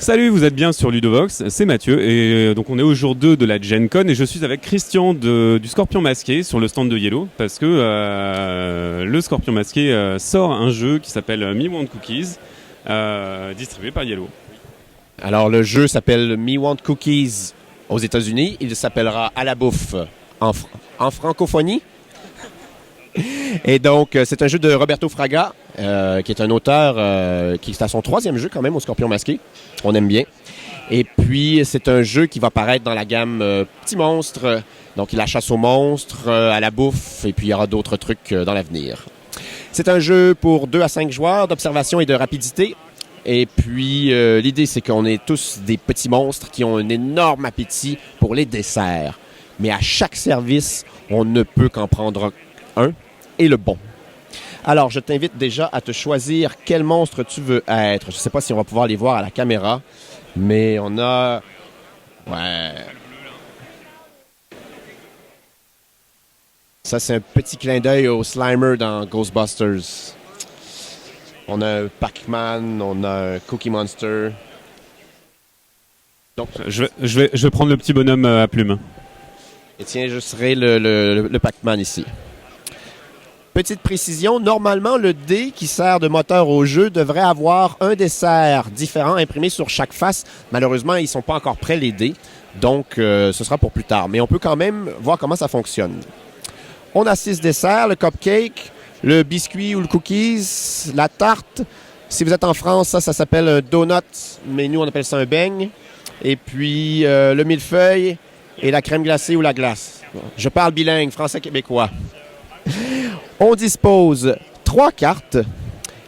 Salut, vous êtes bien sur Ludovox, c'est Mathieu et donc on est au jour 2 de la Gen Con et je suis avec Christian du Scorpion Masqué sur le stand de Yellow parce que le Scorpion Masqué sort un jeu qui s'appelle Me Want Cookies distribué par Yellow. Alors le jeu s'appelle Me Want Cookies aux États-Unis, il s'appellera À la bouffe en francophonie. Et donc, c'est un jeu de Roberto Fraga, qui est un auteur qui est à son 3e jeu quand même au Scorpion Masqué. On aime bien. Et puis, c'est un jeu qui va paraître dans la gamme Petit Monstre. Donc, il a chasse aux monstres, à la bouffe, et puis il y aura d'autres trucs dans l'avenir. C'est un jeu pour 2 à 5 joueurs d'observation et de rapidité. Et puis, l'idée, c'est qu'on est tous des petits monstres qui ont un énorme appétit pour les desserts. Mais à chaque service, on ne peut qu'en prendre un et le bon. Alors, je t'invite déjà à te choisir quel monstre tu veux être. Je ne sais pas si on va pouvoir les voir à la caméra, mais on a... Ouais. Ça, c'est un petit clin d'œil au Slimer dans Ghostbusters. On a un Pac-Man, on a un Cookie Monster. Donc, je vais prendre le petit bonhomme à plumes. Et tiens, je serai le Pac-Man ici. Petite précision, normalement, le dé qui sert de moteur au jeu devrait avoir un dessert différent imprimé sur chaque face. Malheureusement, ils ne sont pas encore prêts, les dés. Donc, ce sera pour plus tard. Mais on peut quand même voir comment ça fonctionne. On a 6 desserts, le cupcake, le biscuit ou le cookies, la tarte. Si vous êtes en France, ça s'appelle un donut, mais nous, on appelle ça un beigne. Et puis, le millefeuille et la crème glacée ou la glace. Je parle bilingue, français-québécois. On dispose 3 cartes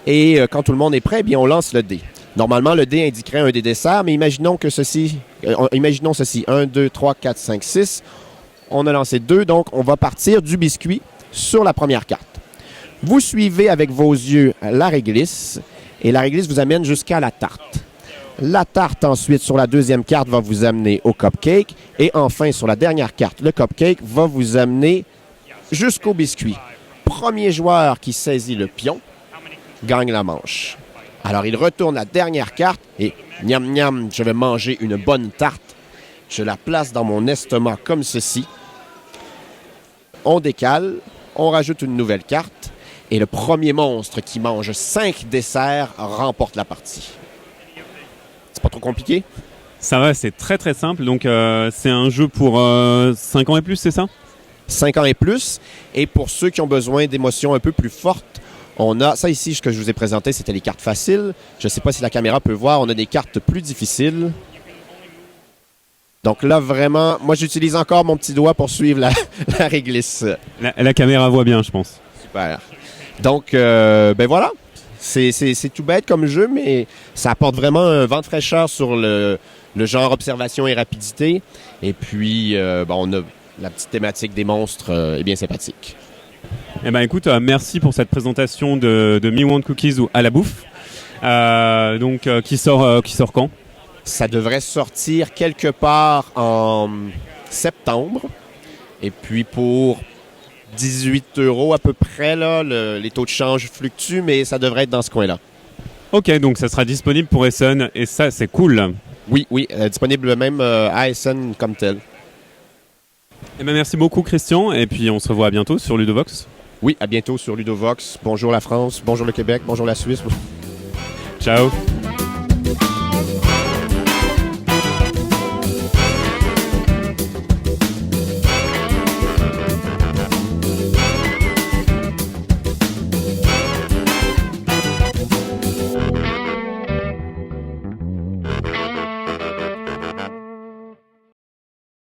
et quand tout le monde est prêt, bien, on lance le dé. Normalement, le dé indiquerait un des desserts, mais imaginons ceci. 1, 2, 3, 4, 5, 6. On a lancé 2, donc on va partir du biscuit sur la première carte. Vous suivez avec vos yeux la réglisse et la réglisse vous amène jusqu'à la tarte. La tarte, ensuite, sur la deuxième carte, va vous amener au cupcake. Et enfin, sur la dernière carte, le cupcake va vous amener jusqu'au biscuit. Premier joueur qui saisit le pion gagne la manche. Alors, il retourne la dernière carte et miam miam, je vais manger une bonne tarte. Je la place dans mon estomac comme ceci. On décale, on rajoute une nouvelle carte et le premier monstre qui mange 5 desserts remporte la partie. C'est pas trop compliqué? Ça va, c'est très très simple. Donc, c'est un jeu pour 5 ans et plus, c'est ça? 5 ans et plus. Et pour ceux qui ont besoin d'émotions un peu plus fortes, on a, ça ici, ce que je vous ai présenté, c'était les cartes faciles. Je ne sais pas si la caméra peut voir, on a des cartes plus difficiles. Donc là, vraiment, moi, j'utilise encore mon petit doigt pour suivre la réglisse. La caméra voit bien, je pense. Super. Donc, ben voilà. C'est tout bête comme jeu, mais ça apporte vraiment un vent de fraîcheur sur le genre observation et rapidité. Et puis, on a la petite thématique des monstres est bien sympathique. Eh ben écoute, merci pour cette présentation de Me Want Cookies ou À la bouffe. Qui sort quand? Ça devrait sortir quelque part en septembre. Et puis pour 18 € à peu près, là, les taux de change fluctuent, mais ça devrait être dans ce coin-là. Ok, donc ça sera disponible pour Essen et ça, c'est cool. Oui, disponible même à Essen comme tel. Eh ben merci beaucoup Christian et puis on se revoit à bientôt sur Ludovox. Oui, à bientôt sur Ludovox. Bonjour la France, bonjour le Québec, bonjour la Suisse. Ciao.